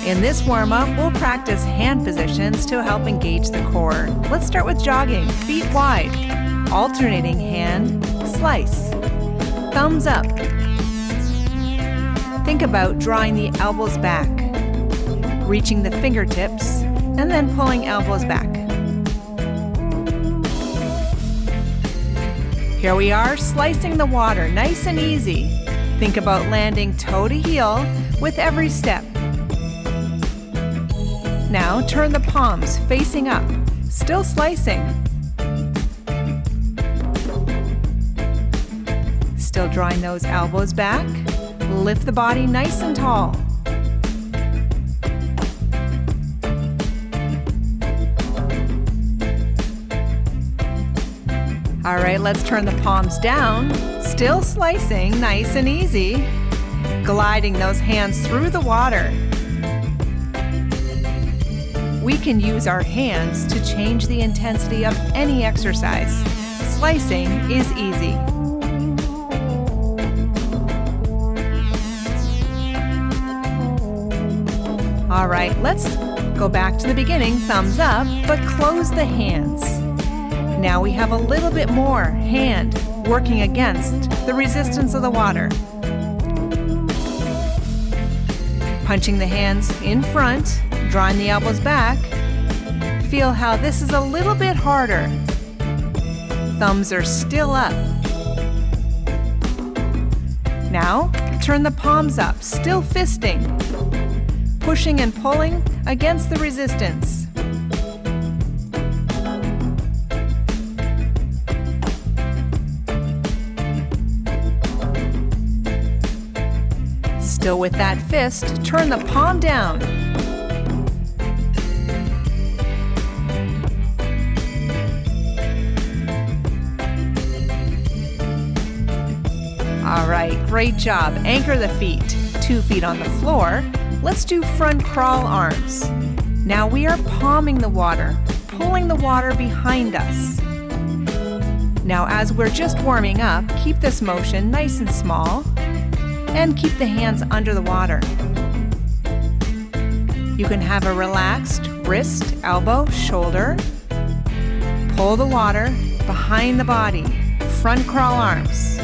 In this warm-up, we'll practice hand positions to help engage the core. Let's start with jogging, feet wide, alternating hand, slice, thumbs up. Think about drawing the elbows back, reaching the fingertips, and then pulling elbows back. Here we are, slicing the water, nice and easy. Think about landing toe to heel with every step. Now turn the palms facing up, still slicing. Still drawing those elbows back. Lift the body nice and tall. All right, let's turn the palms down. Still slicing, nice and easy. Gliding those hands through the water. We can use our hands to change the intensity of any exercise. Slicing is easy. All right, let's go back to the beginning, thumbs up, but close the hands. Now we have a little bit more hand working against the resistance of the water. Punching the hands in front, drawing the elbows back. Feel how this is a little bit harder. Thumbs are still up. Now, turn the palms up, still fisting. Pushing and pulling against the resistance. Still with that fist, turn the palm down. All right, great job. Anchor the feet, 2 feet on the floor. Let's do front crawl arms. Now we are palming the water, pulling the water behind us. Now as we're just warming up, keep this motion nice and small and keep the hands under the water. You can have a relaxed wrist, elbow, shoulder. Pull the water behind the body, front crawl arms.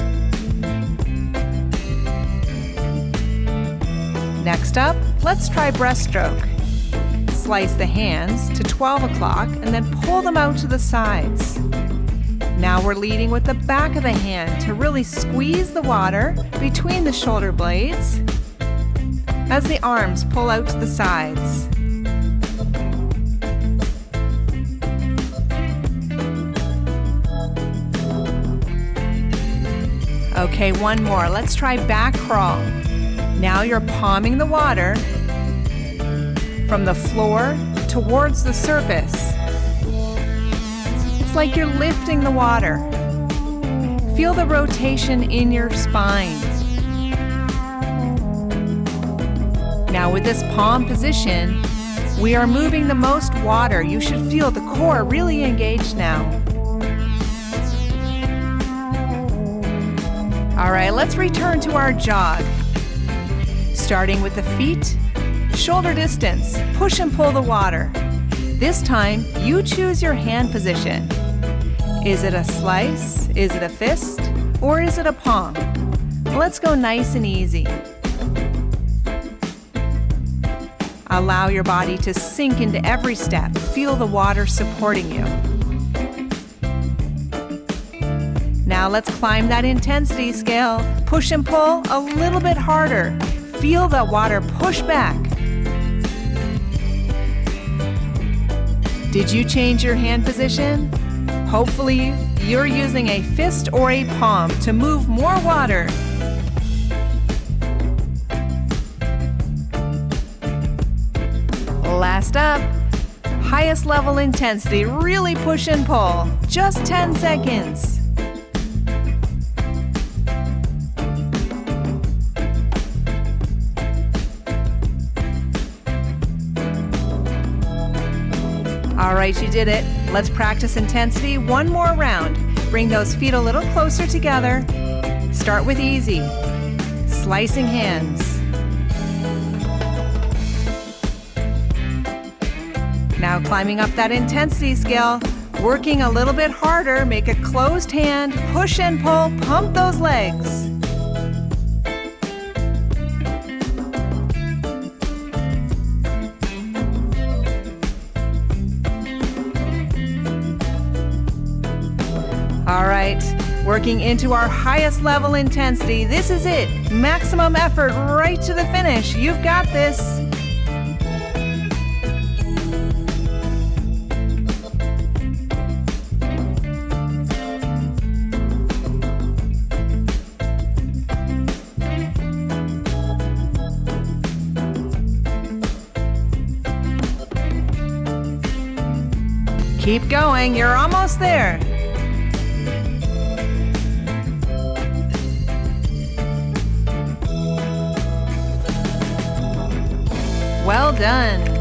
Next up, let's try breaststroke. Slice the hands to 12 o'clock and then pull them out to the sides. Now we're leading with the back of the hand to really squeeze the water between the shoulder blades as the arms pull out to the sides. Okay, one more. Let's try back crawl. Now you're palming the water from the floor towards the surface. It's like you're lifting the water. Feel the rotation in your spine. Now with this palm position, we are moving the most water. You should feel the core really engaged now. All right, let's return to our jog. Starting with the feet, shoulder distance, push and pull the water. This time, you choose your hand position. Is it a slice? Is it a fist? Or is it a palm? Let's go nice and easy. Allow your body to sink into every step. Feel the water supporting you. Now let's climb that intensity scale. Push and pull a little bit harder. Feel the water push back. Did you change your hand position? Hopefully, you're using a fist or a palm to move more water. Last up, highest level intensity, really push and pull. Just 10 seconds. All right, you did it. Let's practice intensity one more round. Bring those feet a little closer together. Start with easy. Slicing hands. Now climbing up that intensity scale, working a little bit harder, make a closed hand, push and pull, pump those legs. All right, working into our highest level intensity. This is it. Maximum effort right to the finish. You've got this. Keep going, you're almost there. Well done.